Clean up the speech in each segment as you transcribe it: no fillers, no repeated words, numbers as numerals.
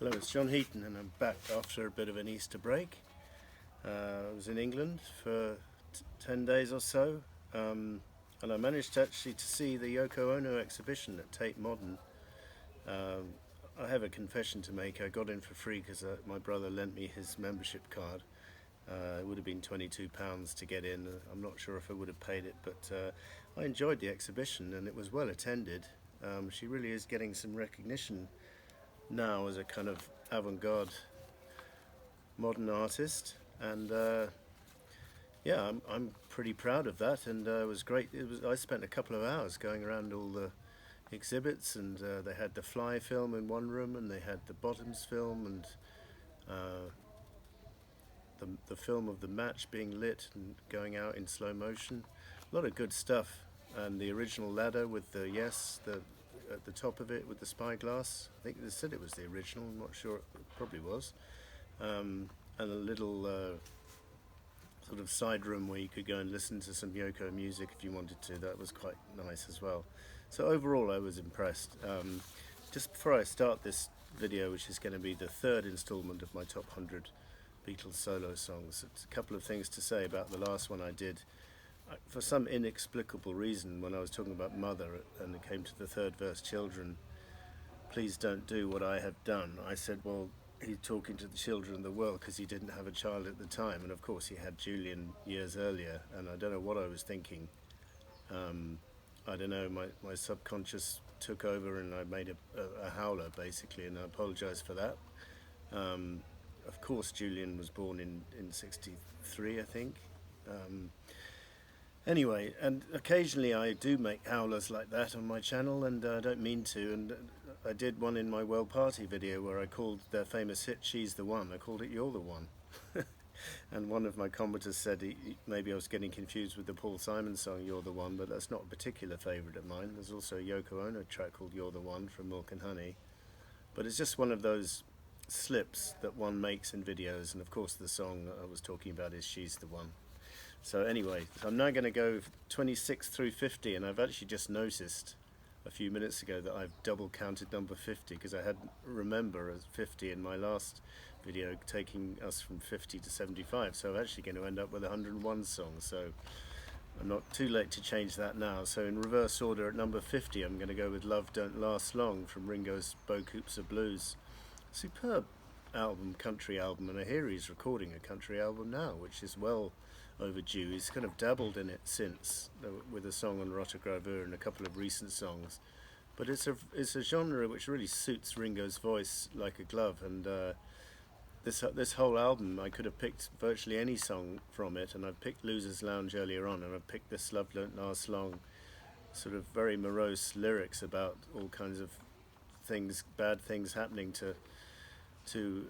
Hello, it's John Heaton, and I'm back after a bit of an Easter break. I was in England for 10 days or so, and I managed actually to see the Yoko Ono exhibition at Tate Modern. Um, I have a confession to make. I got in for free because my brother lent me his membership card. It would have been £22 to get in. I'm not sure if I would have paid it, but I enjoyed the exhibition and it was well attended. She really is getting some recognition now as a kind of avant-garde modern artist, and yeah, I'm pretty proud of that. And it was great. I spent a couple of hours going around all the exhibits, and they had the Fly film in one room, and they had the Bottoms film, and uh, the film of the match being lit and going out in slow motion. A lot of good stuff, and the original ladder with the at the top of it with the spyglass. I think they said it was the original. I'm not sure. It probably was. And a little sort of side room where you could go and listen to some Yoko music if you wanted to. That was quite nice as well. So overall, I was impressed. Just before I start this video, which is going to be the third installment of my top 100 Beatles solo songs, it's a couple of things to say about the last one I did. For some inexplicable reason, when I was talking about Mother and it came to the third verse, children, please don't do what I have done, I said, well, he's talking to the children of the world because he didn't have a child at the time. And of course he had Julian years earlier, and I don't know what I was thinking. I don't know, my subconscious took over and I made a howler basically, and I apologise for that. Of course Julian was born in 63, I think. Anyway, and occasionally I do make howlers like that on my channel, and I don't mean to, and I did one in my World Party video where I called their famous hit She's the One, I called it You're the One. And one of my commenters said maybe I was getting confused with the Paul Simon song You're the One, but that's not a particular favourite of mine. There's also a Yoko Ono track called You're the One from Milk and Honey, but it's just one of those slips that one makes in videos, and of course the song I was talking about is She's the One. So anyway, I'm now going to go 26 through 50, and I've actually just noticed a few minutes ago that I've double counted number 50 because I hadn't remember as 50 in my last video, taking us from 50 to 75. So I'm actually going to end up with 101 songs. So I'm not too late to change that now. So in reverse order, at number 50, I'm going to go with Love Don't Last Long from Ringo's Bo Coops of Blues. Superb album, country album, and I hear he's recording a country album now, which is well overdue. He's kind of dabbled in it since, with a song on Rotogravure and a couple of recent songs, but it's a genre which really suits Ringo's voice like a glove. And this whole album, I could have picked virtually any song from it, and I picked Loser's Lounge earlier on, and I picked this Love Don't Last Long, sort of very morose lyrics about all kinds of things, bad things happening to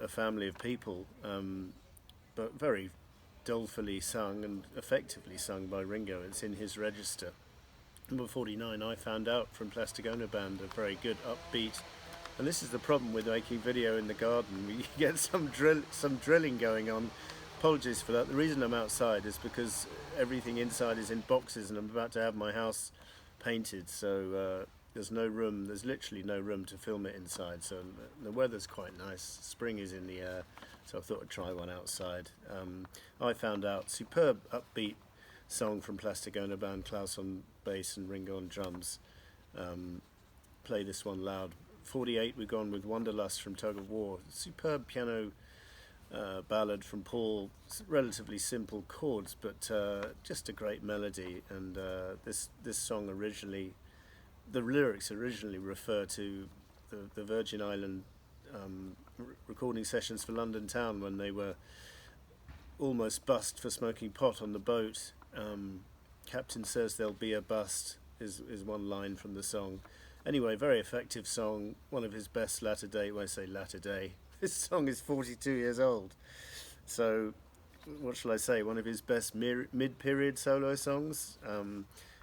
a family of people, but very dolefully sung and effectively sung by Ringo. It's in his register. Number 49, I Found Out from Plastic Ono Band, a very good upbeat. And this is the problem with making video in the garden. We get some drilling going on. Apologies for that. The reason I'm outside is because everything inside is in boxes, and I'm about to have my house painted, so there's literally no room to film it inside. So the weather's quite nice, spring is in the air, so I thought I'd try one outside. I Found Out, superb upbeat song from Plastic Ono Band, Klaus on bass and Ringo on drums. Play this one loud. 48, we've gone with Wanderlust from Tug of War, superb piano ballad from Paul, relatively simple chords, but just a great melody. And this song originally, the lyrics originally refer to the Virgin Island recording sessions for London Town when they were almost bust for smoking pot on the boat. Captain says there'll be a bust is one line from the song. Anyway, very effective song, one of his best latter day. When I say latter day, this song is 42 years old, so what shall I say, one of his best mid-period solo songs.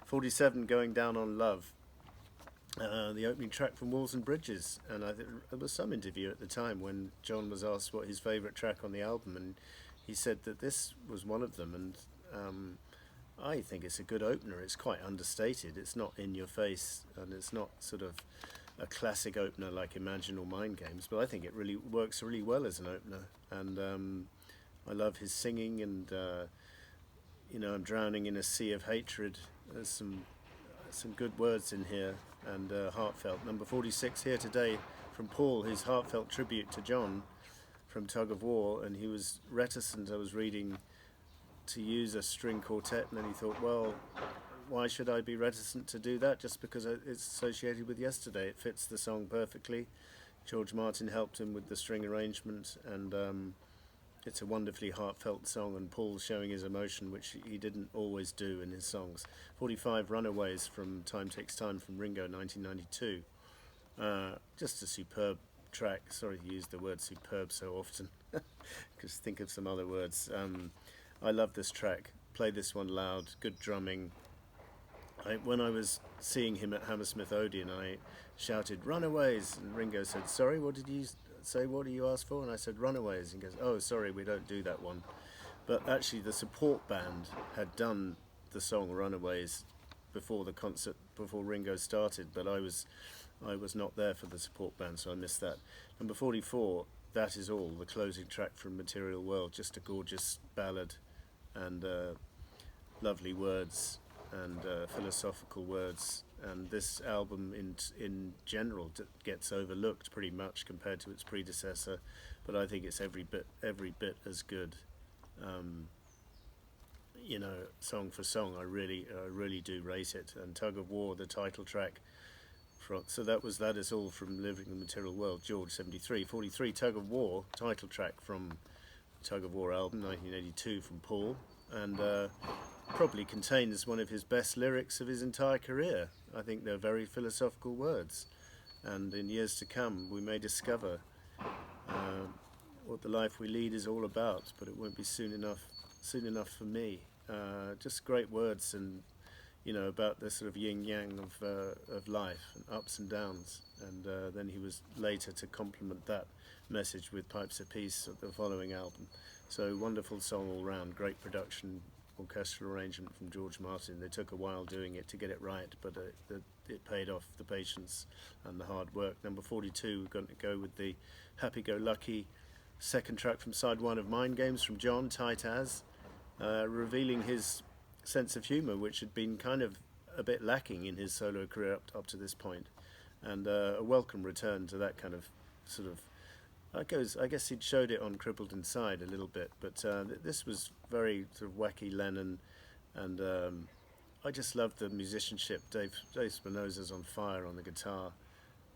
47, Going Down on Love, the opening track from Walls and Bridges. And there was some interview at the time when John was asked what his favourite track on the album, and he said that this was one of them. And I think it's a good opener. It's quite understated. It's not in your face, and it's not sort of a classic opener like Imagine or Mind Games, but I think it really works really well as an opener. And I love his singing, and I'm drowning in a sea of hatred. There's some good words in here, and heartfelt. Number 46 here today from Paul, his heartfelt tribute to John from Tug of War, and he was reticent, I was reading, to use a string quartet, and then he thought, well, why should I be reticent to do that just because it's associated with yesterday? It fits the song perfectly. George Martin helped him with the string arrangement, and it's a wonderfully heartfelt song, and Paul's showing his emotion, which he didn't always do in his songs. 45, Runaways from Time Takes Time from Ringo, 1992. Just a superb track. Sorry to use the word superb so often, because think of some other words. I love this track. Play this one loud, good drumming. When I was seeing him at Hammersmith Odeon, I shouted, Runaways! And Ringo said, sorry, what did you say? What do you ask for? And I said, Runaways. And he goes, oh, sorry, we don't do that one. But actually, the support band had done the song Runaways before the concert, before Ringo started, but I was not there for the support band, so I missed that. Number 44, That Is All, the closing track from Material World, just a gorgeous ballad, and lovely words, and philosophical words. And this album in general gets overlooked pretty much compared to its predecessor, but I think it's every bit as good. Song for song, I really do rate it. And Tug of War, the title track. So that is all from Living the Material World, George, 73. 43, Tug of War, title track from Tug of War album, 1982, from Paul, and probably contains one of his best lyrics of his entire career. I think they're very philosophical words, and in years to come we may discover what the life we lead is all about, but it won't be soon enough for me. Just great words, and about the sort of yin-yang of life, and ups and downs. And then he was later to complement that message with Pipes of Peace at the following album. So wonderful song all round, great production, orchestral arrangement from George Martin. They took a while doing it to get it right, but it paid off, the patience and the hard work. Number 42, we're going to go with the happy-go-lucky second track from side one of Mind Games from John, Tight As, revealing his sense of humour, which had been kind of a bit lacking in his solo career up to this point, and a welcome return to that kind of sort of, I guess he'd showed it on Crippled Inside a little bit, but this was very sort of wacky Lennon, and I just loved the musicianship. Dave Spinoza's on fire on the guitar,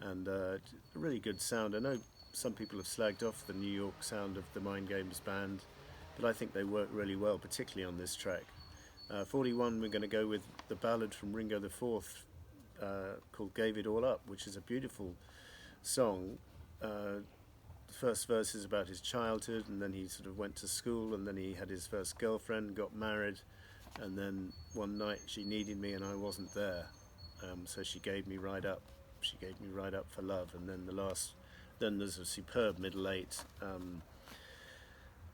and a really good sound. I know some people have slagged off the New York sound of the Mind Games band, but I think they work really well, particularly on this track. 41, we're going to go with the ballad from Ringo the Fourth, called Gave It All Up, which is a beautiful song. The first verse is about his childhood, and then he sort of went to school, and then he had his first girlfriend, got married, and then one night she needed me and I wasn't there, so she gave me right up. She gave me right up for love. And then then there's a superb middle eight.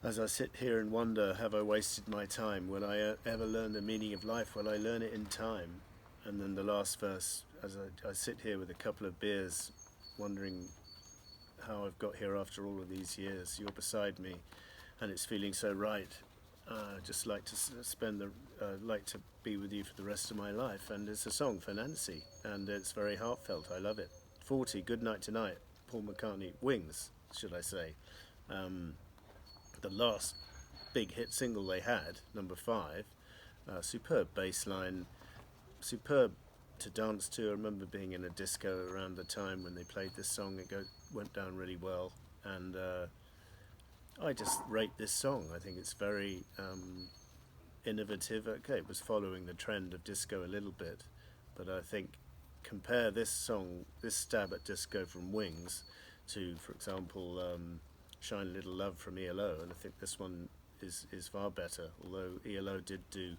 As I sit here and wonder, have I wasted my time? Will I ever learn the meaning of life? Will I learn it in time? And then the last verse, as I sit here with a couple of beers, wondering how I've got here after all of these years. You're beside me, and it's feeling so right. Just like to like to be with you for the rest of my life. And it's a song for Nancy, and it's very heartfelt. I love it. 40, Good Night Tonight, Paul McCartney, Wings, should I say. The last big hit single they had, number 5, superb bass line, superb to dance to. I remember being in a disco around the time when they played this song. It went down really well, and I just rate this song. I think it's very innovative. Okay, it was following the trend of disco a little bit, but I think compare this song, this stab at disco from Wings, to, for example, Shine a Little Love from ELO, and I think this one is far better, although ELO did do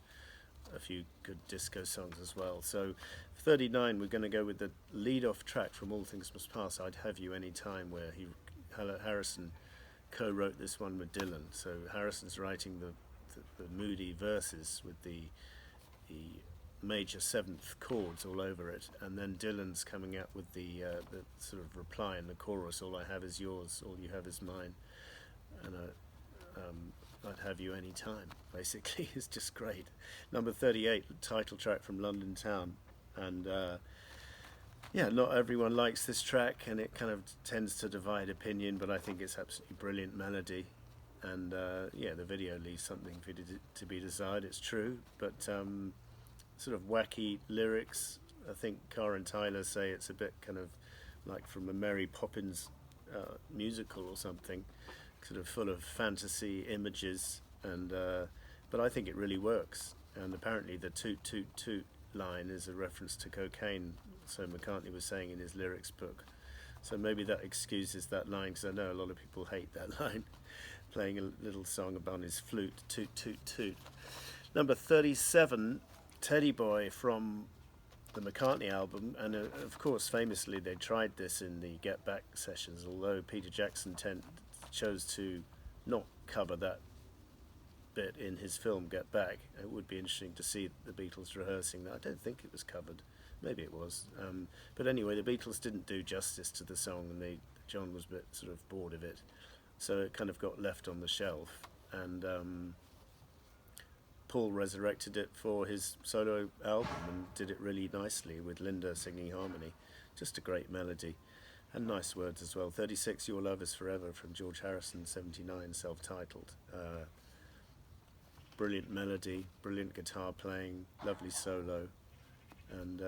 a few good disco songs as well. So 39, we're going to go with the lead-off track from All Things Must Pass, I'd Have You Any Time, where Harrison co-wrote this one with Dylan. So Harrison's writing the moody verses with the major seventh chords all over it, and then Dylan's coming out with the sort of reply in the chorus, all I have is yours, all you have is mine, and I'd have you any time, basically. It's just great. Number 38, title track from London Town, and yeah, not everyone likes this track, and it kind of tends to divide opinion, but I think it's absolutely brilliant melody, and yeah, the video leaves something for to be desired, it's true, but sort of wacky lyrics. I think Cara and Tyler say it's a bit kind of like from a Mary Poppins musical or something, sort of full of fantasy images, and but I think it really works. And apparently the toot toot toot line is a reference to cocaine, so McCartney was saying in his lyrics book. So maybe that excuses that line, because I know a lot of people hate that line. Playing a little song about his flute, toot toot toot. Number 37, Teddy Boy from the McCartney album, and of course famously they tried this in the Get Back sessions, although Peter Jackson chose to not cover that bit in his film Get Back. It would be interesting to see the Beatles rehearsing that. I don't think it was covered, maybe it was, but anyway, the Beatles didn't do justice to the song, and John was a bit sort of bored of it, so it kind of got left on the shelf, and Paul resurrected it for his solo album and did it really nicely with Linda singing harmony. Just a great melody and nice words as well. 36, Your Love Is Forever from George Harrison, 79, self-titled. Brilliant melody, brilliant guitar playing, lovely solo, and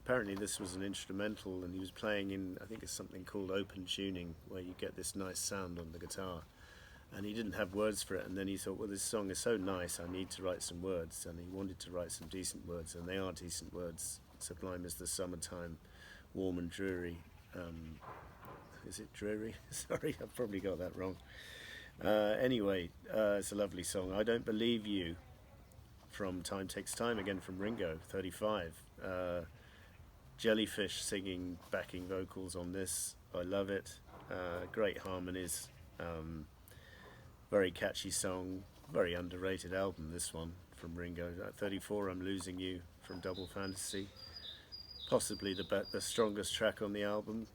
apparently this was an instrumental, and he was playing in, I think it's something called open tuning, where you get this nice sound on the guitar. And he didn't have words for it, and then he thought, well, this song is so nice, I need to write some words, and he wanted to write some decent words, and they are decent words. Sublime as the summertime, warm and dreary. Is it dreary? Sorry, I've probably got that wrong. Anyway, it's a lovely song. I Don't Believe You from Time Takes Time, again from Ringo, 35. Jellyfish singing backing vocals on this. I love it. Great harmonies. Very catchy song, very underrated album, this one from Ringo. At 34, I'm Losing You from Double Fantasy, possibly the strongest track on the album.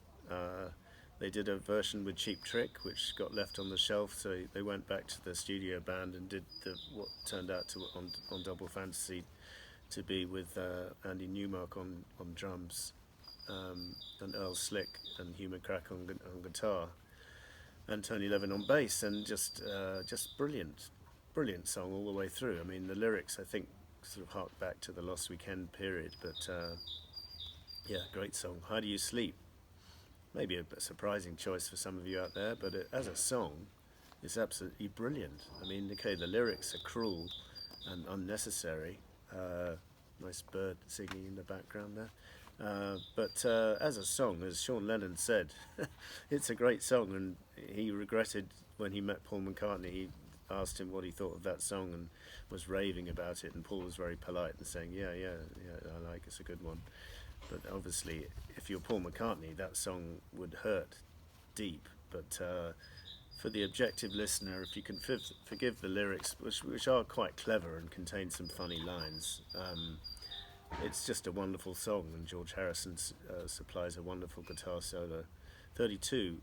They did a version with Cheap Trick, which got left on the shelf, so they went back to the studio band and did what turned out to on Double Fantasy to be with Andy Newmark on drums, and Earl Slick and Hugh McCrack on guitar, and Tony Levin on bass, and just brilliant song all the way through. I mean, the lyrics, I think, sort of hark back to the Lost Weekend period, but yeah, great song. How Do You Sleep? Maybe a surprising choice for some of you out there, but as a song, it's absolutely brilliant. I mean, okay, the lyrics are cruel and unnecessary. Nice bird singing in the background there. But as a song, as Sean Lennon said, it's a great song, and he regretted when he met Paul McCartney. He asked him what he thought of that song and was raving about it, and Paul was very polite and saying, yeah, I like it's a good one. But obviously, if you're Paul McCartney, that song would hurt deep. But for the objective listener, if you can forgive the lyrics, which are quite clever and contain some funny lines, it's just a wonderful song, and George Harrison supplies a wonderful guitar solo. 32,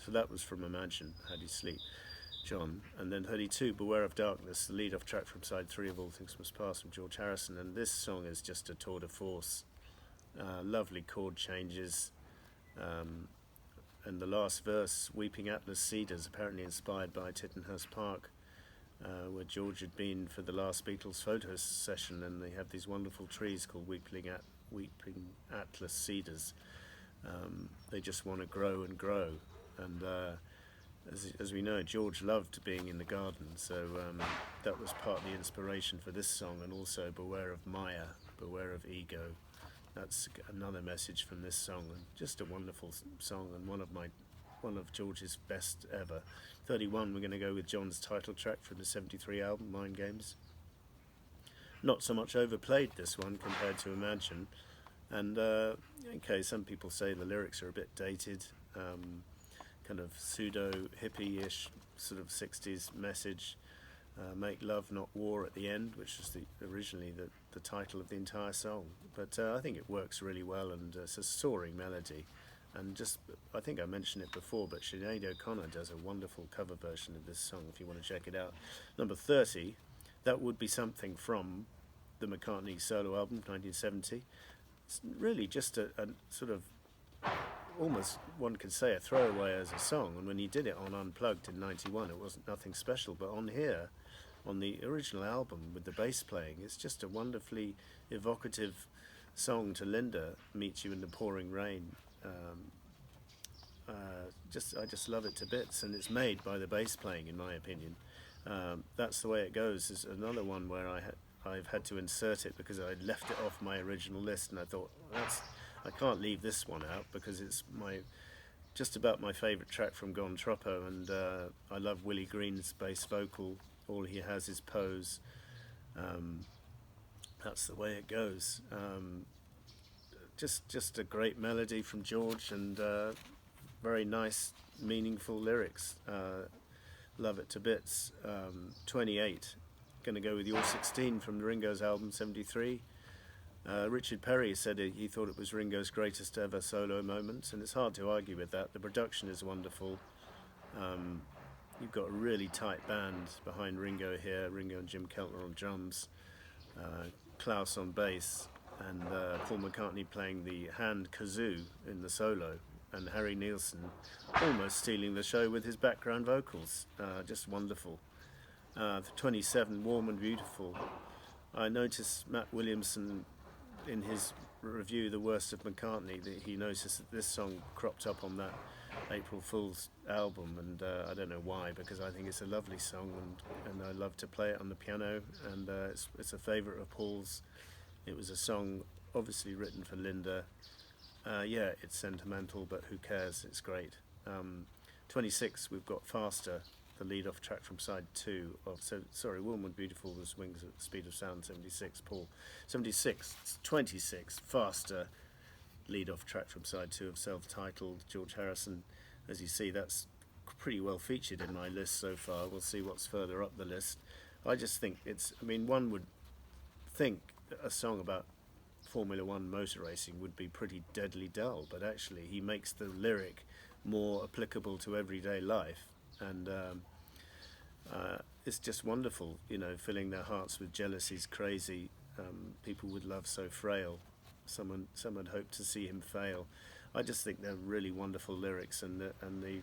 so that was from Imagine, How Do You Sleep, John. And then 32, Beware of Darkness, the lead-off track from side 3 of All Things Must Pass from George Harrison. And this song is just a tour de force. Lovely chord changes. And the last verse, Weeping Atlas Cedars, apparently inspired by Tittenhurst Park, where George had been for the last Beatles photo session, and they have these wonderful trees called Weeping Atlas Cedars. They just want to grow and grow, and as we know, George loved being in the garden, so that was part of the inspiration for this song, and also Beware of Maya, Beware of Ego. That's another message from this song, and just a wonderful song, and one of George's best ever. 31, we're going to go with John's title track from the 73 album, Mind Games. Not so much overplayed, this one, compared to Imagine. And, okay, some people say the lyrics are a bit dated, kind of pseudo-hippie-ish sort of 60s message. Make Love Not War at the end, which was originally the title of the entire song. But I think it works really well, and it's a soaring melody. And just, I think I mentioned it before, but Sinead O'Connor does a wonderful cover version of this song if you want to check it out. Number 30, That Would Be Something from the McCartney solo album, 1970. It's really just a sort of, almost one could say, a throwaway as a song. And when he did it on Unplugged in 91, it wasn't nothing special. But on here, on the original album with the bass playing, it's just a wonderfully evocative song to Linda, Meet You in the Pouring Rain. I just love it to bits, and it's made by the bass playing, in my opinion. That's the Way It Goes is another one where I've had to insert it because I left it off my original list, and I thought I can't leave this one out because it's just about my favourite track from Gone Troppo, and I love Willie Green's bass vocal. All he has is pose. That's the way it goes. Just a great melody from George, and very nice, meaningful lyrics. Love it to bits. 28. Going to go with Your 16 from Ringo's album 73. Richard Perry said he thought it was Ringo's greatest ever solo moment, and it's hard to argue with that. The production is wonderful. You've got a really tight band behind Ringo here, Ringo and Jim Keltner on drums, Klaus on bass, and Paul McCartney playing the hand kazoo in the solo, and Harry Nilsson almost stealing the show with his background vocals. Just wonderful. 27, Warm and Beautiful. I noticed Matt Williamson in his review, The Worst of McCartney, that he noticed that this song cropped up on that April Fool's album, and I don't know why, because I think it's a lovely song, and I love to play it on the piano, and it's a favourite of Paul's. It was a song obviously written for Linda. Yeah, it's sentimental, but who cares? It's great. 26, we've got Faster, the lead-off track from side 2 of, Warm and Beautiful was Wings at the Speed of Sound, 76, Paul. 76, 26, Faster, lead-off track from side 2 of self-titled, George Harrison. As you see, that's pretty well featured in my list so far. We'll see what's further up the list. I just think one would think a song about Formula One motor racing would be pretty deadly dull, but actually he makes the lyric more applicable to everyday life, and it's just wonderful, filling their hearts with jealousy's crazy, people with love so frail, someone had hoped to see him fail. I just think they're really wonderful lyrics, and the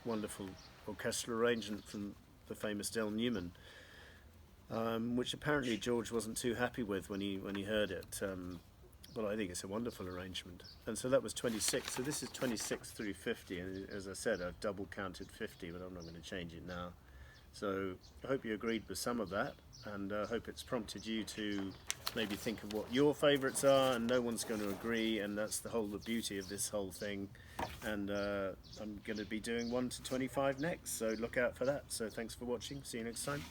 wonderful orchestral arrangement from the famous Del Newman, which apparently George wasn't too happy with when he heard it. But I think it's a wonderful arrangement. And so that was 26. So this is 26 through 50. And as I said, I've double counted 50, but I'm not going to change it now. So I hope you agreed with some of that, and I hope it's prompted you to maybe think of what your favourites are, and no one's going to agree, and that's the beauty of this whole thing. And I'm going to be doing 1 to 25 next, so look out for that. So thanks for watching. See you next time.